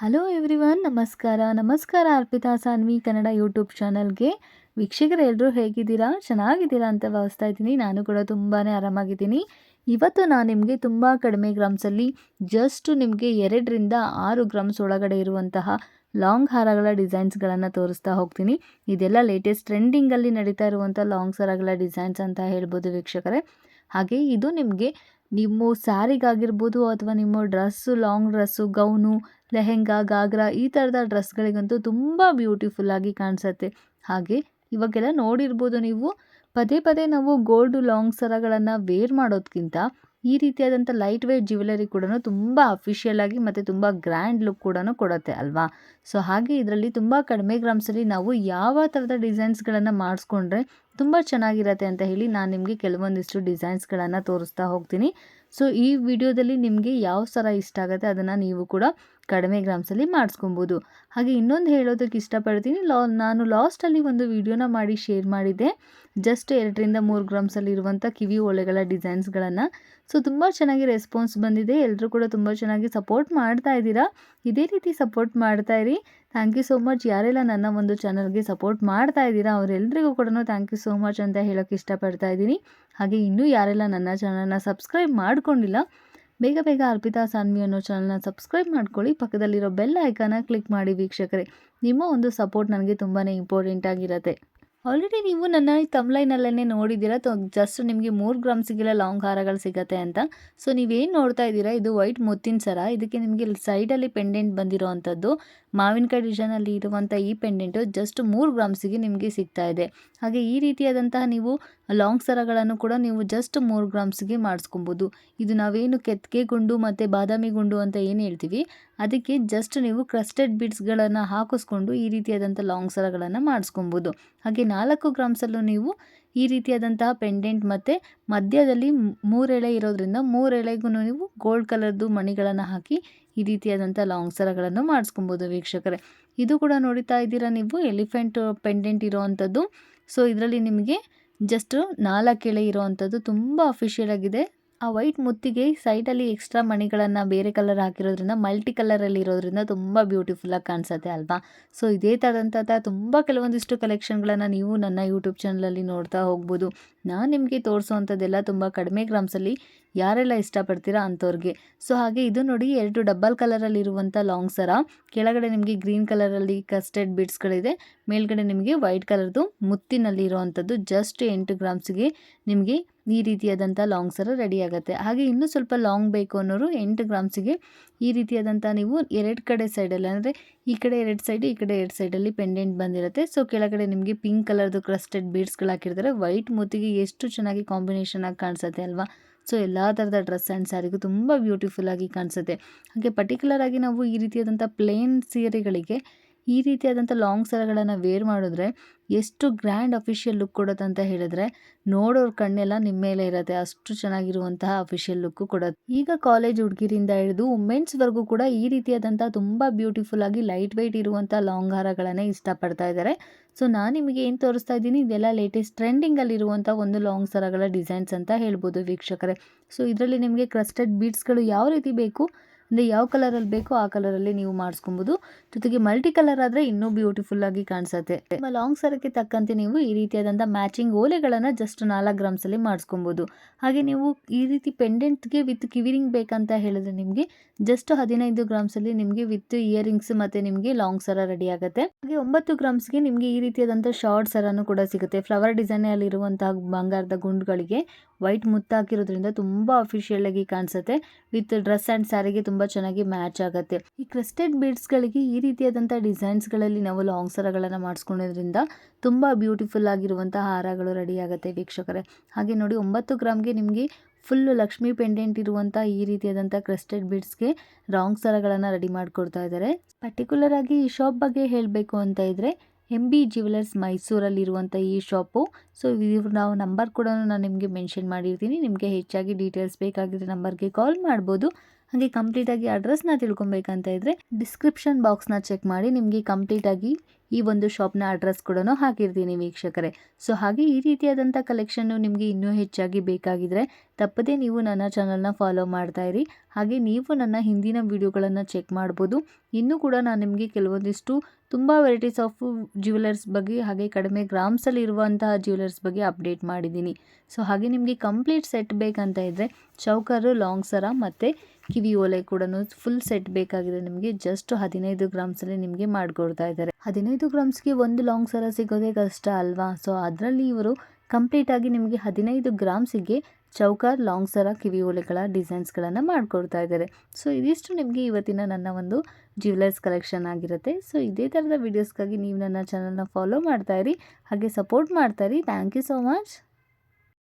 Hello everyone, ನಮಸ್ಕಾರ Arpita Saanvi Kannada YouTube ಚಾನಲ್ಗೆ. ವೀಕ್ಷಕರು ಎಲ್ಲರೂ ಹೇಗಿದ್ದೀರಾ? ಚೆನ್ನಾಗಿದ್ದೀರಾ ಅಂತ ಭಾವಿಸ್ತಾ ಇದ್ದೀನಿ. ನಾನು ಕೂಡ ತುಂಬಾ ಆರಾಮಾಗಿದ್ದೀನಿ. ಇವತ್ತು ನಾನು ನಿಮಗೆ ತುಂಬ ಕಡಿಮೆ ಗ್ರಾಮ್ಸಲ್ಲಿ ಜಸ್ಟ್ ನಿಮಗೆ 2ರಿಂದ 6 ಗ್ರಾಮ್ಸ್ ಒಳಗಡೆ ಇರುವಂತಹ ಲಾಂಗ್ ಹಾರಗಳ ಡಿಸೈನ್ಸ್ಗಳನ್ನು ತೋರಿಸ್ತಾ ಹೋಗ್ತೀನಿ. ಇದೆಲ್ಲ ಲೇಟೆಸ್ಟ್ ಟ್ರೆಂಡಿಂಗಲ್ಲಿ ನಡೀತಾ ಇರುವಂಥ ಲಾಂಗ್ ಸರಗಳ ಡಿಸೈನ್ಸ್ ಅಂತ ಹೇಳ್ಬೋದು ವೀಕ್ಷಕರೇ. ಹಾಗೆ ಇದು ನಿಮಗೆ ನಿಮ್ಮ ಸ್ಯಾರಿಗಾಗಿರ್ಬೋದು ಅಥವಾ ನಿಮ್ಮ dress, long dress, gown, lehenga, ghagra ಈ ಥರದ ಡ್ರೆಸ್ಗಳಿಗಂತೂ ತುಂಬ ಬ್ಯೂಟಿಫುಲ್ಲಾಗಿ ಕಾಣಿಸುತ್ತೆ. ಹಾಗೆ ಇವಾಗೆಲ್ಲ ನೋಡಿರ್ಬೋದು ನೀವು, ಪದೇ ಪದೇ ನಾವು ಗೋಲ್ಡ್ ಲಾಂಗ್ ಸರಗಳನ್ನು ವೇರ್ ಮಾಡೋದಕ್ಕಿಂತ ಈ ರೀತಿಯಾದಂಥ ಲೈಟ್ ವೇಟ್ ಜ್ಯುವೆಲರಿ ಕೂಡ ತುಂಬ ಅಫಿಷಿಯಲ್ ಆಗಿ ಮತ್ತು ತುಂಬ ಗ್ರ್ಯಾಂಡ್ ಲುಕ್ ಕೂಡ ಕೊಡುತ್ತೆ ಅಲ್ವಾ. ಸೊ ಹಾಗೆ ಇದರಲ್ಲಿ ತುಂಬ ಕಡಿಮೆ ಗ್ರಾಮ್ಸಲ್ಲಿ ನಾವು ಯಾವ ಥರದ ಡಿಸೈನ್ಸ್ಗಳನ್ನು ಮಾಡಿಸ್ಕೊಂಡ್ರೆ ತುಂಬ ಚೆನ್ನಾಗಿರತ್ತೆ ಅಂತ ಹೇಳಿ ನಾನು ನಿಮಗೆ ಕೆಲವೊಂದಿಷ್ಟು ಡಿಸೈನ್ಸ್ಗಳನ್ನು ತೋರಿಸ್ತಾ ಹೋಗ್ತೀನಿ. ಸೊ ಈ ವಿಡಿಯೋದಲ್ಲಿ ನಿಮಗೆ ಯಾವ ಸರ ಇಷ್ಟ ಆಗುತ್ತೆ ಅದನ್ನು ನೀವು ಕೂಡ ಕಡಿಮೆ ಗ್ರಾಮ್ಸಲ್ಲಿ ಮಾಡಿಸ್ಕೊಬೋದು. ಹಾಗೆ ಇನ್ನೊಂದು ಹೇಳೋದಕ್ಕೆ ಇಷ್ಟಪಡ್ತೀನಿ, ನಾನು ಲಾಸ್ಟಲ್ಲಿ ಒಂದು ವಿಡಿಯೋನ ಮಾಡಿ ಶೇರ್ ಮಾಡಿದ್ದೆ, ಜಸ್ಟ್ 2ರಿಂದ 3 ಗ್ರಾಮ್ಸಲ್ಲಿ ಇರುವಂಥ ಕಿವಿ ಓಲೆಗಳ ಡಿಸೈನ್ಸ್ಗಳನ್ನು. ಸೊ ತುಂಬ ಚೆನ್ನಾಗಿ ರೆಸ್ಪಾನ್ಸ್ ಬಂದಿದೆ. ಎಲ್ಲರೂ ಕೂಡ ತುಂಬ ಚೆನ್ನಾಗಿ ಸಪೋರ್ಟ್ ಮಾಡ್ತಾ ಇದ್ದೀರಾ. ಇದೇ ರೀತಿ ಸಪೋರ್ಟ್ ಮಾಡ್ತಾ ಇರಿ. Thank you so much. ಯಾರೆಲ್ಲ ನನ್ನ ಒಂದು ಚಾನಲ್ಗೆ ಸಪೋರ್ಟ್ ಮಾಡ್ತಾ ಇದ್ದೀರಾ ಅವರೆಲ್ಲರಿಗೂ ಕೂಡ ಥ್ಯಾಂಕ್ ಯು ಸೋ ಮಚ್ ಅಂತ ಹೇಳೋಕ್ಕೆ ಇಷ್ಟಪಡ್ತಾ ಇದ್ದೀನಿ. ಹಾಗೆ ಇನ್ನೂ ಯಾರೆಲ್ಲ ನನ್ನ ಚಾನಲ್ನ ಸಬ್ಸ್ಕ್ರೈಬ್ ಮಾಡ್ಕೊಂಡಿಲ್ಲ, ಬೇಗ ಬೇಗ ಅರ್ಪಿತಾ ಸಾನ್ವಿ ಅನ್ನೋ ಚಾನಲ್ನ ಸಬ್ಸ್ಕ್ರೈಬ್ ಮಾಡ್ಕೊಳ್ಳಿ. ಪಕ್ಕದಲ್ಲಿರೋ ಬೆಲ್ ಐಕಾನ ಕ್ಲಿಕ್ ಮಾಡಿ ವೀಕ್ಷಕರೇ. ನಿಮ್ಮ ಒಂದು ಸಪೋರ್ಟ್ ನನಗೆ ತುಂಬಾ ಇಂಪಾರ್ಟೆಂಟ್ ಆಗಿರುತ್ತೆ. ಆಲ್ರೆಡಿ ನೀವು ನನ್ನ ಈ ತಮ್ಲೈನಲ್ಲೇ ನೋಡಿದ್ದೀರಾ, ಜಸ್ಟ್ ನಿಮಗೆ 3 ಗ್ರಾಮ್ಸಿಗೆಲ್ಲ ಲಾಂಗ್ ಹಾರಗಳು ಸಿಗುತ್ತೆ ಅಂತ. ಸೊ ನೀವೇನು ನೋಡ್ತಾ ಇದ್ದೀರಾ, ಇದು ವೈಟ್ ಮುತ್ತಿನ ಸರ. ಇದಕ್ಕೆ ನಿಮಗೆ ಸೈಡಲ್ಲಿ ಪೆಂಡೆಂಟ್ ಬಂದಿರೋ ಅಂಥದ್ದು ಮಾವಿನಕಾಯಿ ಡಿಸೈನಲ್ಲಿ ಇರುವಂಥ ಈ ಪೆಂಡೆಂಟು ಜಸ್ಟ್ 3 ಗ್ರಾಮ್ಸಿಗೆ ನಿಮಗೆ ಸಿಗ್ತಾ ಇದೆ. ಹಾಗೆ ಈ ರೀತಿಯಾದಂತಹ ನೀವು ಲಾಂಗ್ ಸರಗಳನ್ನು ಕೂಡ ನೀವು ಜಸ್ಟ್ 3 ಗ್ರಾಮ್ಸ್ಗೆ ಮಾಡಿಸ್ಕೊಬೋದು. ಇದು ನಾವೇನು ಕೆತ್ತಿಗೆ ಗುಂಡು ಮತ್ತು ಬಾದಾಮಿ ಗುಂಡು ಅಂತ ಏನು ಹೇಳ್ತೀವಿ, ಅದಕ್ಕೆ ಜಸ್ಟ್ ನೀವು ಕ್ರಸ್ಟೆಡ್ ಬೀಡ್ಸ್ಗಳನ್ನು ಹಾಕಿಸ್ಕೊಂಡು ಈ ರೀತಿಯಾದಂಥ ಲಾಂಗ್ ಸರಗಳನ್ನು ಮಾಡಿಸ್ಕೊಬೋದು. ಹಾಗೆ 4 ಗ್ರಾಮ್ಸಲ್ಲೂ ನೀವು ಈ ರೀತಿಯಾದಂತಹ ಪೆಂಡೆಂಟ್ ಮತ್ತು ಮಧ್ಯದಲ್ಲಿ 3 ಎಳೆ ಇರೋದ್ರಿಂದ 3 ಎಳೆಗೂ ನೀವು ಗೋಲ್ಡ್ ಕಲರ್ದು ಮಣಿಗಳನ್ನು ಹಾಕಿ ಈ ರೀತಿಯಾದಂಥ ಲಾಂಗ್ ಸರಗಳನ್ನು ಮಾಡಿಸ್ಕೊಬೋದು ವೀಕ್ಷಕರೇ. ಇದು ಕೂಡ ನೋಡ್ತಾ ಇದ್ದೀರಾ ನೀವು, ಎಲಿಫೆಂಟ್ ಪೆಂಡೆಂಟ್ ಇರೋ ಅಂಥದ್ದು. ಸೊ ಇದರಲ್ಲಿ ನಿಮಗೆ ಜಸ್ಟ್ 4 ಎಳೆ ಇರೋ ಅಂಥದ್ದು ತುಂಬ ಅಫಿಷಿಯಲ್ ಆಗಿದೆ. ಆ ವೈಟ್ ಮುತ್ತಿಗೆ ಸೈಡಲ್ಲಿ ಎಕ್ಸ್ಟ್ರಾ ಮಣಿಗಳನ್ನು ಬೇರೆ ಕಲರ್ ಹಾಕಿರೋದ್ರಿಂದ ಮಲ್ಟಿ ಕಲರಲ್ಲಿ ಇರೋದ್ರಿಂದ ತುಂಬ ಬ್ಯೂಟಿಫುಲ್ಲಾಗಿ ಕಾಣಿಸುತ್ತೆ ಅಲ್ವಾ. ಸೊ ಇದೇ ಥರದಂಥ ತುಂಬ ಕೆಲವೊಂದಿಷ್ಟು ಕಲೆಕ್ಷನ್ಗಳನ್ನು ನೀವು ನನ್ನ ಯೂಟ್ಯೂಬ್ ಚಾನಲಲ್ಲಿ ನೋಡ್ತಾ ಹೋಗ್ಬೋದು. ನಾನು ನಿಮಗೆ ತೋರಿಸೋವಂಥದ್ದೆಲ್ಲ ತುಂಬ ಕಡಿಮೆ ಗ್ರಾಮ್ಸಲ್ಲಿ ಯಾರೆಲ್ಲ ಇಷ್ಟಪಡ್ತೀರಾ ಅಂಥವ್ರಿಗೆ. ಸೊ ಹಾಗೆ ಇದು ನೋಡಿ, 2 ಡಬಲ್ ಕಲರಲ್ಲಿ ಇರುವಂಥ ಲಾಂಗ್ ಸರ. ಕೆಳಗಡೆ ನಿಮಗೆ ಗ್ರೀನ್ ಕಲರಲ್ಲಿ ಕಸ್ಟರ್ಡ್ ಬೀಡ್ಸ್ಗಳಿದೆ, ಮೇಲ್ಗಡೆ ನಿಮಗೆ ವೈಟ್ ಕಲರ್ದು ಮುತ್ತಿನಲ್ಲಿ ಇರೋವಂಥದ್ದು. ಜಸ್ಟ್ 8 ಗ್ರಾಮ್ಸ್ಗೆ ನಿಮಗೆ ಈ ರೀತಿಯಾದಂಥ ಲಾಂಗ್ ಸರ ರೆಡಿ ಆಗುತ್ತೆ. ಹಾಗೆ ಇನ್ನೂ ಸ್ವಲ್ಪ ಲಾಂಗ್ ಬೇಕು ಅನ್ನೋರು 8 ಗ್ರಾಮ್ಸಿಗೆ ಈ ರೀತಿಯಾದಂಥ ನೀವು 2 ಕಡೆ ಸೈಡಲ್ಲಿ, ಅಂದರೆ ಈ ಕಡೆ 2 ಸೈಡು, ಈ ಕಡೆ 2 ಸೈಡಲ್ಲಿ ಪೆಂಡೆಂಟ್ ಬಂದಿರುತ್ತೆ. ಸೊ ಕೆಳಗಡೆ ನಿಮಗೆ ಪಿಂಕ್ ಕಲರ್ದು ಕ್ರಸ್ಟೆಡ್ ಬೀಡ್ಸ್ಗಳು ಹಾಕಿರ್ತಾರೆ. ವೈಟ್ ಮುತ್ತಿಗೆ ಎಷ್ಟು ಚೆನ್ನಾಗಿ ಕಾಂಬಿನೇಷನ್ ಆಗಿ ಕಾಣಿಸುತ್ತೆ ಅಲ್ವಾ. ಸೊ ಎಲ್ಲ ಥರದ ಡ್ರೆಸ್ ಆ್ಯಂಡ್ ಸ್ಯಾರಿಗೂ ತುಂಬ ಬ್ಯೂಟಿಫುಲ್ಲಾಗಿ ಕಾಣಿಸುತ್ತೆ. ಹಾಗೆ ಪರ್ಟಿಕ್ಯುಲರ್ ಆಗಿ ನಾವು ಈ ರೀತಿಯಾದಂಥ ಪ್ಲೇನ್ ಸೀರೆಗಳಿಗೆ ಈ ರೀತಿಯಾದಂಥ ಲಾಂಗ್ ಸರಗಳನ್ನು ವೇರ್ ಮಾಡಿದ್ರೆ ಎಷ್ಟು ಗ್ರ್ಯಾಂಡ್ ಅಫಿಷಿಯಲ್ ಲುಕ್ ಕೊಡುತ್ತೆ ಅಂತ ಹೇಳಿದ್ರೆ ನೋಡೋರ ಕಣ್ಣೆಲ್ಲ ನಿಮ್ಮ ಮೇಲೆ ಇರುತ್ತೆ. ಅಷ್ಟು ಚೆನ್ನಾಗಿರುವಂತಹ ಅಫಿಷಿಯಲ್ ಲುಕ್ಕು ಕೊಡುತ್ತೆ. ಈಗ ಕಾಲೇಜ್ ಹುಡುಗಿರಿಂದ ಹಿಡಿದು ವುಮೆನ್ಸ್ವರೆಗೂ ಕೂಡ ಈ ರೀತಿಯಾದಂಥ ತುಂಬ ಬ್ಯೂಟಿಫುಲ್ ಆಗಿ ಲೈಟ್ ವೆಯ್ಟ್ ಇರುವಂಥ ಲಾಂಗ್ ಹಾರಗಳನ್ನೇ ಇಷ್ಟಪಡ್ತಾ ಇದ್ದಾರೆ. ಸೊ ನಾನು ನಿಮಗೆ ಏನು ತೋರಿಸ್ತಾ ಇದ್ದೀನಿ, ಇದೆಲ್ಲ ಲೇಟೆಸ್ಟ್ ಟ್ರೆಂಡಿಂಗಲ್ಲಿರುವಂಥ ಒಂದು ಲಾಂಗ್ ಸರಗಳ ಡಿಸೈನ್ಸ್ ಅಂತ ಹೇಳ್ಬೋದು ವೀಕ್ಷಕರೇ. ಸೊ ಇದರಲ್ಲಿ ನಿಮಗೆ ಕ್ರಸ್ಟೆಡ್ ಬೀಡ್ಸ್ಗಳು ಯಾವ ರೀತಿ ಬೇಕು ಅಂದರೆ ಯಾವ ಕಲರಲ್ಲಿ ಬೇಕೋ ಆ ಕಲರಲ್ಲಿ ನೀವು ಮಾಡಿಸ್ಕೊಬೋದು. ಜೊತೆಗೆ ಮಲ್ಟಿ ಕಲರ್ ಆದರೆ ಇನ್ನೂ ಬ್ಯೂಟಿಫುಲ್ಲಾಗಿ ಕಾಣಿಸುತ್ತೆ. ನಿಮ್ಮ ಲಾಂಗ್ ಸರಕ್ಕೆ ತಕ್ಕಂತೆ ನೀವು ಈ ರೀತಿಯಾದಂಥ ಮ್ಯಾಚಿಂಗ್ ಓಲೆಗಳನ್ನು ಜಸ್ಟ್ 4 ಗ್ರಾಮ್ಸಲ್ಲಿ ಮಾಡಿಸ್ಕೊಬೋದು. ಹಾಗೆ ನೀವು ಈ ರೀತಿ ಪೆಂಡೆಂಟ್ಗೆ ವಿತ್ ಕಿವಿರಿಂಗ್ ಬೇಕಂತ ಹೇಳಿದ್ರೆ ನಿಮಗೆ ಜಸ್ಟ್ 15 ಗ್ರಾಮ್ಸಲ್ಲಿ ನಿಮಗೆ ವಿತ್ ಇಯರಿಂಗ್ಸ್ ಮತ್ತು ನಿಮಗೆ ಲಾಂಗ್ ಸರ ರೆಡಿ ಆಗುತ್ತೆ. ಹಾಗೆ 9 ಗ್ರಾಮ್ಸ್ಗೆ ನಿಮಗೆ ಈ ರೀತಿಯಾದಂಥ ಶಾರ್ಟ್ ಸರನೂ ಕೂಡ ಸಿಗುತ್ತೆ. ಫ್ಲವರ್ ಡಿಸೈನಲ್ಲಿರುವಂತಹ ಬಂಗಾರದ ಗುಂಡುಗಳಿಗೆ ವೈಟ್ ಮುತ್ತು ಹಾಕಿರೋದ್ರಿಂದ ತುಂಬ ಅಫಿಷಿಯಲ್ ಆಗಿ ಕಾಣಿಸುತ್ತೆ. ವಿತ್ ಡ್ರೆಸ್ ಆ್ಯಂಡ್ ಸ್ಯಾರಿಗೆ ತುಂಬ ಚೆನ್ನಾಗಿ ಮ್ಯಾಚ್ ಆಗುತ್ತೆ. ಈ ಕ್ರಸ್ಟೆಡ್ ಬೀಡ್ಸ್ಗಳಿಗೆ ಈ ರೀತಿಯಾದಂಥ ಡಿಸೈನ್ಸ್ಗಳಲ್ಲಿ ನಾವು ಲಾಂಗ್ ಸರಗಳನ್ನು ಮಾಡಿಸ್ಕೊಳ್ಳೋದ್ರಿಂದ ತುಂಬ ಬ್ಯೂಟಿಫುಲ್ ಆಗಿರುವಂಥ ಹಾರಗಳು ರೆಡಿ ಆಗುತ್ತೆ ವೀಕ್ಷಕರೇ. ಹಾಗೆ ನೋಡಿ, 9 ಗ್ರಾಮ್ಗೆ ನಿಮಗೆ ಫುಲ್ಲು ಲಕ್ಷ್ಮಿ ಪೆಂಡೆಂಟ್ ಇರುವಂಥ ಈ ರೀತಿಯಾದಂಥ ಕ್ರಸ್ಟೆಡ್ ಬೀಡ್ಸ್ಗೆ ಲಾಂಗ್ ಸರಗಳನ್ನು ರೆಡಿ ಮಾಡಿಕೊಡ್ತಾ ಇದ್ದಾರೆ. ಪರ್ಟಿಕ್ಯುಲರ್ ಆಗಿ ಈ ಶಾಪ್ ಬಗ್ಗೆ ಹೇಳಬೇಕು ಅಂತ ಇದ್ದರೆ MB ಜ್ಯುವೆಲರ್ಸ್ ಮೈಸೂರಲ್ಲಿರುವಂಥ ಈ ಶಾಪು. ಸೊ ಇವ್ರು ನಾವು ನಂಬರ್ ಕೂಡ ನಾನು ನಿಮಗೆ ಮೆನ್ಷನ್ ಮಾಡಿರ್ತೀನಿ. ನಿಮಗೆ ಹೆಚ್ಚಾಗಿ ಡೀಟೇಲ್ಸ್ ಬೇಕಾಗಿದ್ದರೆ ನಂಬರ್ಗೆ ಕಾಲ್ ಮಾಡ್ಬೋದು. ಹಾಗೆ ಕಂಪ್ಲೀಟಾಗಿ ಅಡ್ರೆಸ್ನ ತಿಳ್ಕೊಬೇಕಂತ ಇದ್ದರೆ ಡಿಸ್ಕ್ರಿಪ್ಷನ್ ಬಾಕ್ಸ್ನ ಚೆಕ್ ಮಾಡಿ ನಿಮಗೆ ಕಂಪ್ಲೀಟಾಗಿ ಈ ಒಂದು ಶಾಪ್ನ ಅಡ್ರೆಸ್ ಕೂಡ ಹಾಕಿರ್ತೀನಿ ವೀಕ್ಷಕರೇ. ಸೊ ಹಾಗೆ ಈ ರೀತಿಯಾದಂಥ ಕಲೆಕ್ಷನ್ನು ನಿಮಗೆ ಇನ್ನೂ ಹೆಚ್ಚಾಗಿ ಬೇಕಾಗಿದ್ದರೆ ತಪ್ಪದೇ ನೀವು ನನ್ನ ಚಾನಲ್ನ ಫಾಲೋ ಮಾಡ್ತಾ ಇರಿ. ಹಾಗೆ ನೀವು ನನ್ನ ಹಿಂದಿನ ವಿಡಿಯೋಗಳನ್ನು ಚೆಕ್ ಮಾಡ್ಬೋದು. ಇನ್ನೂ ಕೂಡ ನಾನು ನಿಮಗೆ ಕೆಲವೊಂದಿಷ್ಟು ತುಂಬ ವೆರೈಟೀಸ್ ಆಫ್ ಜ್ಯುವೆಲರ್ಸ್ ಬಗ್ಗೆ ಹಾಗೆ ಕಡಿಮೆ ಗ್ರಾಮ್ಸಲ್ಲಿ ಇರುವಂತಹ ಜ್ಯುವೆಲರ್ಸ್ ಬಗ್ಗೆ ಅಪ್ಡೇಟ್ ಮಾಡಿದ್ದೀನಿ. ಸೊ ಹಾಗೆ ನಿಮಗೆ ಕಂಪ್ಲೀಟ್ ಸೆಟ್ ಬೇಕಂತ ಇದ್ದರೆ ಚೌಕರು, ಲಾಂಗ್ ಸರ ಮತ್ತು ಕಿವಿ ಓಲೆ ಕೂಡ ಫುಲ್ ಸೆಟ್ ಬೇಕಾಗಿದೆ ನಿಮಗೆ. ಜಸ್ಟ್ 15 ಗ್ರಾಮ್ಸಲ್ಲಿ ನಿಮಗೆ ಮಾಡಿಕೊಡ್ತಾ ಇದ್ದಾರೆ. 15 ಗ್ರಾಮ್ಸ್ಗೆ ಒಂದು ಲಾಂಗ್ ಸರ ಸಿಗೋದೇ ಕಷ್ಟ ಅಲ್ವಾ. ಸೊ ಅದರಲ್ಲಿ ಇವರು ಕಂಪ್ಲೀಟಾಗಿ ನಿಮಗೆ 15 ಗ್ರಾಮ್ಸಿಗೆ ಚೌಕರ್, ಲಾಂಗ್ ಸರ, ಕಿವಿ ಓಲೆಗಳ ಡಿಸೈನ್ಸ್ಗಳನ್ನು ಮಾಡಿಕೊಡ್ತಾ ಇದ್ದಾರೆ. ಸೊ ಇದಿಷ್ಟು ನಿಮಗೆ ಇವತ್ತಿನ ನನ್ನ ಒಂದು ಜ್ಯುವೆಲರ್ಸ್ ಕಲೆಕ್ಷನ್ ಆಗಿರುತ್ತೆ. ಸೊ ಇದೇ ಥರದ ವೀಡಿಯೋಸ್ಗಾಗಿ ನೀವು ನನ್ನ ಚಾನಲ್ನ ಫಾಲೋ ಮಾಡ್ತಾ ಇರಿ, ಹಾಗೆ ಸಪೋರ್ಟ್ ಮಾಡ್ತಾ ಇರಿ. Thank you so much.